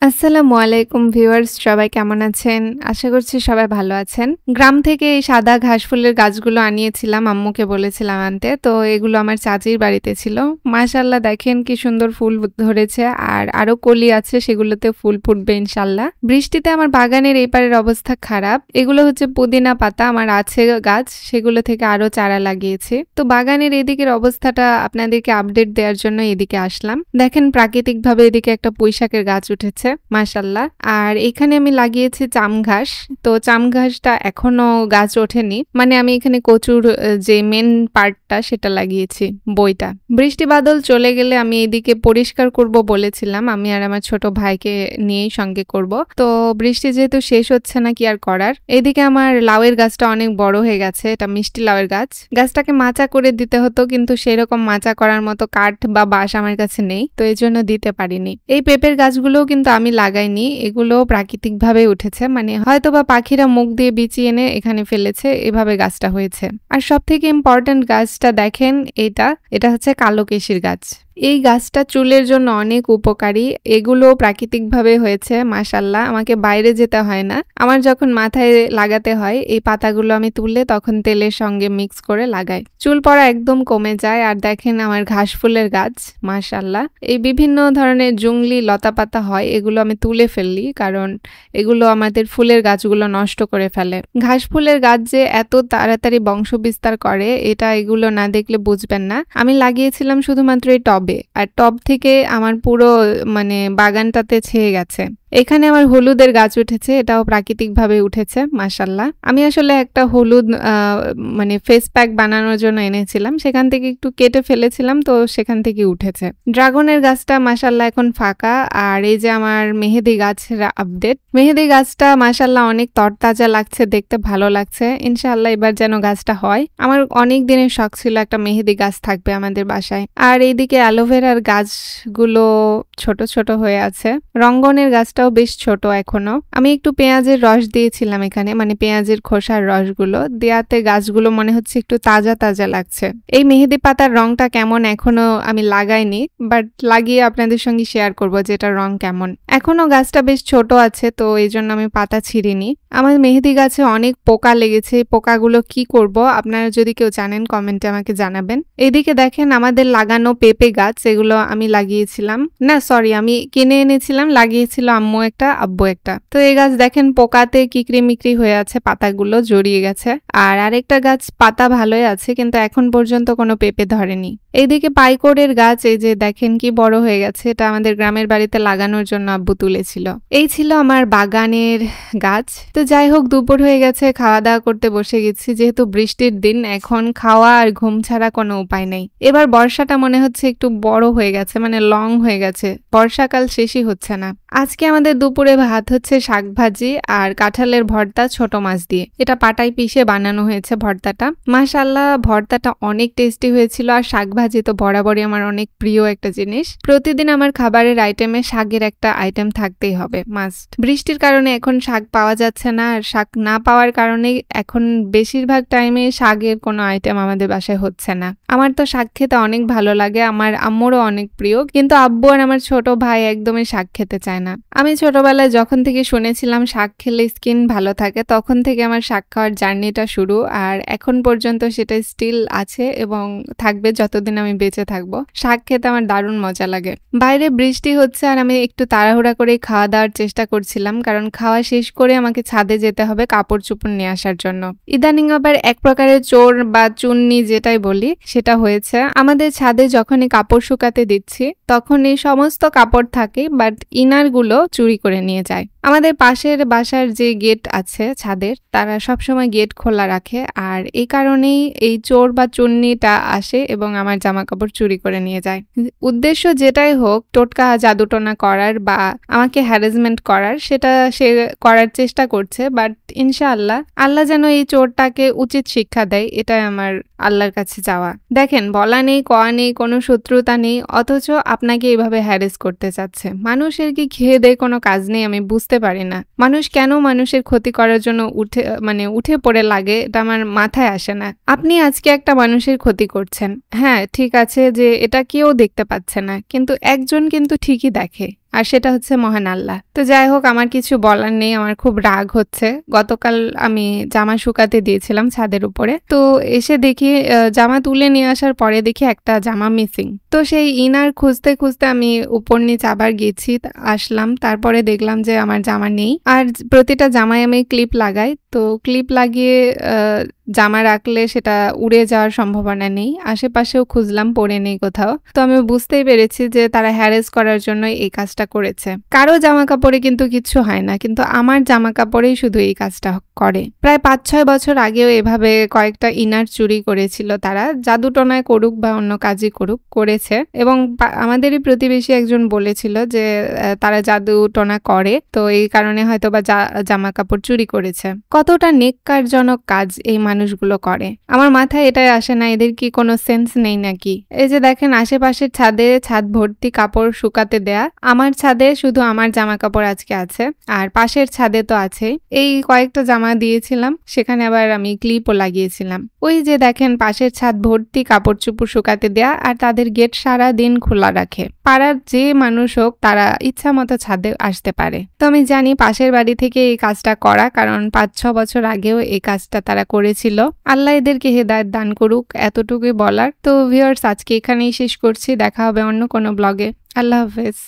আসসালামু আলাইকুম ভিউয়ার্স, সবাই কেমন আছেন? আশা করছি সবাই ভালো আছেন। গ্রাম থেকে এই সাদা ঘাসফুলের গাছগুলো আনিয়েছিলাম, আম্মুকে বলেছিলাম আনতে। তো এগুলো আমার চাচির বাড়িতে ছিল। মাশাআল্লাহ, দেখেন কি সুন্দর ফুল ধরেছে, আর আরো কলি আছে, সেগুলোতে ফুল ফুটবে ইনশাআল্লাহ। বৃষ্টিতে আমার বাগানের এই পারের অবস্থা খারাপ। এগুলো হচ্ছে পুদিনা পাতা, আমার আছে গাছ, সেগুলো থেকে আরো চারা লাগিয়েছি। তো বাগানের এদিকের অবস্থাটা আপনাদেরকে আপডেট দেওয়ার জন্য এদিকে আসলাম। দেখেন প্রাকৃতিকভাবে এদিকে একটা পুঁইশাকের গাছ উঠেছে মাশাআল্লাহ। আর এখানে আমি লাগিয়েছি চাম ঘাস। তো চাম ঘাসটা এখনো গাছ ওঠেনি, মানে আমি এখানে কচুর যে মেন পার্টটা সেটা লাগিয়েছি, বইটা। বৃষ্টি বাদল চলে গেলে আমি এদিকে পরিষ্কার করব বলেছিলাম, আমি আর আমার ছোট ভাইকে নিয়েই সঙ্গে করব। তো বৃষ্টি যেহেতু শেষ হচ্ছে না, কি আর করার। এদিকে আমার লাউয়ের গাছটা অনেক বড় হয়ে গেছে, এটা মিষ্টি লাউয়ের গাছ। গাছটাকে মাচা করে দিতে হতো, কিন্তু সেরকম মাচা করার মতো কাঠ বা বাঁশ আমার কাছে নেই, তো এই জন্য দিতে পারিনি। এই পেঁপের গাছগুলোও কিন্তু আমি লাগাইনি, এগুলো প্রাকৃতিকভাবে উঠেছে, মানে হয়তোবা পাখিরা মুখ দিয়ে বিচি এনে এখানে ফেলেছে, এভাবে গাছটা হয়েছে। আর সব থেকে ইম্পর্টেন্ট গাছটা দেখেন, এটা হচ্ছে কালো কেশির গাছ। এই গাছটা চুলের জন্য অনেক উপকারী, এগুলো প্রাকৃতিকভাবে হয়েছে মাশাআল্লাহ। আমাকে বাইরে যেতে হয় না, আমার যখন মাথায় লাগাতে হয় এই পাতাগুলো আমি তুলে তখন তেলের সঙ্গে মিক্স করে লাগাই, চুল পড়া একদম কমে যায়। আর দেখেন আমার ঘাস ফুলের গাছ মাশাআল্লাহ। এই বিভিন্ন ধরনের জংলি লতা পাতা হয়, এগুলো আমি তুলে ফেললি, কারণ এগুলো আমাদের ফুলের গাছগুলো নষ্ট করে ফেলে। ঘাস ফুলের গাছ যে এত তাড়াতাড়ি বংশ বিস্তার করে, এটা এগুলো না দেখলে বুঝবেন না। আমি লাগিয়েছিলাম শুধুমাত্র এই টবে, আর টব থেকে আমার পুরো মানে বাগানটাতে ছেয়ে গেছে। এখানে আমার হলুদের গাছ উঠেছে, এটাও প্রাকৃতিকভাবে উঠেছে মাশাআল্লাহ। আমি আসলে একটা হলুদ মানে ফেস প্যাক বানানোর জন্য এনেছিলাম, সেখান থেকে একটু কেটে ফেলেছিলাম, তো সেখান থেকে উঠেছে। ড্রাগনের গাছটা মাশাআল্লাহ এখন ফাঁকা। আর এই যে আমার মেহেদি গাছের আপডেট, মেহেদি গাছটা মাশাআল্লাহ অনেক তরতাজা লাগছে, দেখতে ভালো লাগছে। ইনশাআল্লাহ এবার যেন গাছটা হয়। আমার অনেক দিনের শখ ছিল একটা মেহেদি গাছ থাকবে আমাদের বাসায়। আর এইদিকে অ্যালোভেরার গাছগুলো ছোট ছোট হয়ে আছে, রঙ্গনের গাছটাও বেশ ছোট এখনো। আমি একটু পেঁয়াজের রস দিয়েছিলাম এখানে, মানে পেঁয়াজের খোসার রসগুলো দেওয়াতে গাছগুলো মনে হচ্ছে একটু তাজা তাজা লাগছে। এই মেহেদি পাতার রংটা কেমন এখনো আমি লাগাইনি, বাট লাগিয়ে আপনাদের সঙ্গে শেয়ার করব যে এটার রং কেমন। এখনো গাছটা বেশ ছোট আছে, তো এই জন্য আমি পাতা ছিঁড়িনি। আমার মেহেদি গাছে অনেক পোকা লেগেছে, পোকাগুলো কি করব আপনারা যদি কেউ জানেন কমেন্টে আমাকে জানাবেন। এদিকে দেখেন আমাদের লাগানো পেঁপে গাছ, এগুলো আমি লাগিয়েছিলাম, না সরি আমি কিনে এনেছিলাম, লাগিয়েছিল আম্মু একটা আব্বু একটা। তো এই গাছ দেখেন পোকাতে কিকরি মিকরি হয়ে আছে, পাতাগুলো জড়িয়ে গেছে। আর আরেকটা গাছ পাতা ভালোই আছে, কিন্তু এখন পর্যন্ত কোনো পেঁপে ধরেনি। এইদিকে পাইকড়ের গাছ, এই যে দেখেন কি বড় হয়ে গেছে, এটা আমাদের গ্রামের বাড়িতে লাগানোর জন্য আব্বু তুলেছিল। এই ছিল আমার বাগানের গাছ। তো যাই হোক, দুপুর হয়ে গেছে, খাওয়া দাওয়া করতে বসে গেছি। যেহেতু বৃষ্টির দিন, এখন খাওয়া আর ঘুম ছাড়া কোনো উপায় নেই। এবার বর্ষাটা মনে হচ্ছে একটু বড় হয়ে গেছে, মানে লং হয়ে গেছে, বর্ষাকাল শেষই হচ্ছে না। আজকে আমাদের দুপুরে ভাত হচ্ছে শাকভাজি আর কাঁঠালের ভর্তা ছোট মাছ দিয়ে, এটা পাটায় পিষে বানানো হয়েছে ভর্তাটা। মাশাআল্লাহ ভর্তাটা অনেক টেস্টি হয়েছিল। আর শাকভাজি তো বরাবরই আমার অনেক প্রিয় একটা জিনিস, প্রতিদিন আমার খাবারের আইটেমে শাকের একটা আইটেম থাকতেই হবে মাস্ট। বৃষ্টির কারণে এখন শাক পাওয়া যাচ্ছে না, আর শাক না পাওয়ার কারণে এখন বেশিরভাগ টাইমে শাকের কোনো আইটেম আমাদের বাসায় হচ্ছে না। আমার তো শাক খেতে অনেক ভালো লাগে, আমার আম্মুরও অনেক প্রিয়, কিন্তু আব্বু আর আমার ছোট ভাই একদমই শাক খেতে চায় না। আমি ছোটবেলায় যখন থেকে শুনেছিলাম শাক খেলে স্কিন ভালো থাকে, তখন থেকে আমার শাক খাওয়ার জার্নিটা শুরু, আর এখন পর্যন্ত সেটা স্টিল আছে এবং থাকবে যতদিন আমি বেঁচে থাকবো। শাক খেতে আমার দারুণ মজা লাগে। বাইরে বৃষ্টি হচ্ছে, আর আমি একটু তাড়াহুড়া করে খাওয়া দাওয়ার চেষ্টা করছিলাম, কারণ খাওয়া শেষ করে আমাকে ছাদে যেতে হবে কাপড় চোপড় নিয়ে আসার জন্য। ইদানিং আবার এক প্রকারের চোর বা চুন্নি যেটাই বলি সেটা হয়েছে। আমাদের ছাদে যখনই কাপড় শুকাতে দিচ্ছি, তখন এই সমস্ত কাপড় থাকে, বাট ইনার গুলো চুরি করে নিয়ে যায়। আমাদের পাশের বাসার যে গেট আছে ছাদের, তারা সবসময় গেট খোলা রাখে, আর এই কারণেই এই চোর বা চুন্নিটা আসে এবং আমার জামা কাপড় চুরি করে নিয়ে যায়। উদ্দেশ্য যেটাই হোক, টোটকা জাদুটোনা করার বা আমাকে হ্যারাসমেন্ট করার, সেটা সে করার চেষ্টা করছে, বাট ইনশাআল্লাহ আল্লাহ যেন এই চোরটাকে উচিত শিক্ষা দেয়, এটাই আমার আল্লাহর কাছে চাওয়া। দেখেন বলা নেই কওয়া নেই, কোনো শত্রুতা নেই, অথচ আপনাকে এইভাবে হ্যারাস করতে চাচ্ছে। মানুষের কি খেয়ে দেয় কোনো কাজ নেই? আমি বুঝতে পারি না মানুষ কেন মানুষের ক্ষতি করার জন্য উঠে পড়ে লাগে, এটা আমার মাথায় আসে না। আপনি আজকে একটা মানুষের ক্ষতি করছেন, হ্যাঁ ঠিক আছে যে এটা কেউ দেখতে পাচ্ছে না, কিন্তু একজন কিন্তু ঠিকই দেখে। আর সেটা হচ্ছে মহান আল্লাহ। তো যাই হোক, আমার কিছু বলার নেই, আমার খুব রাগ হচ্ছে। গতকাল আমি জামা শুকাতে দিয়েছিলাম ছাদের উপরে, তো এসে দেখি জামা তুলে নিয়ে আসার পরে দেখি একটা জামা মিসিং। তো সেই ইনার খুঁজতে খুঁজতে আমি উপর নিচ আবার গেছি, আসলাম, তারপরে দেখলাম যে আমার জামা নেই। আর প্রতিটা জামায় আমি ক্লিপ লাগাই, তো ক্লিপ লাগিয়ে জামা রাখলে সেটা উড়ে যাওয়ার সম্ভাবনা নেই। আশেপাশেও খুঁজলাম, পড়ে নেই কোথাও। তো আমি বুঝতেই পেরেছি যে তারা হ্যারেস করার জন্য এই কাজটা করেছে। কারো জামা কাপড়ে কিন্তু কিচ্ছু হয় না, কিন্তু আমার জামা কাপড়েই শুধু এই কাজটা করে। প্রায় 5-6 বছর আগেও এভাবে কয়েকটা ইনার চুরি করেছিল তারা, জাদুটনায় করুক বা অন্য কাজই করুক, করেছে। এবং আমাদেরই প্রতিবেশী একজন বলেছিল যে তারা জাদুটনা করে, তো এই কারণে হয়তো বা জামা কাপড় চুরি করেছে। কতটা নেককারজনক কাজ এই মানুষগুলো করে, আমার মাথায় এটাই আসে না, এদের কি কোনো সেন্স নেই নাকি? এই যে দেখেন, আশেপাশের ছাদে ছাদ ভর্তি কাপড় শুকাতে দেয়া, আমার ছাদে শুধু আমার জামা কাপড় আজকে আছে, আর পাশের ছাদে তো আছে। এই কয়েকটা জামা দিয়েছিলাম, সেখানে আবার আমি ক্লিপও লাগিয়েছিলাম। ওই যে দেখেন, পাশের ছাদ ভর্তি কাপড় চুপড় শুকাতে দেয়া, আর তাদের গেট সারা দিন খোলা রাখে। পাড়ার যে মানুষ হোক তারা ইচ্ছা মতো ছাদে আসতে পারে। তো আমি জানি পাশের বাড়ি থেকে এই কাজটা করা, কারণ 5-6 বছর আগেও এই কাজটা তারা করেছিল। আল্লাহ এদেরকে হেদায়েত দান করুক, এতটুকুই বলার। তো ভিউয়ার্স, আজকে এখানেই শেষ করছি, দেখা হবে অন্য কোনো ব্লগে। আল্লাহ হাফেজ।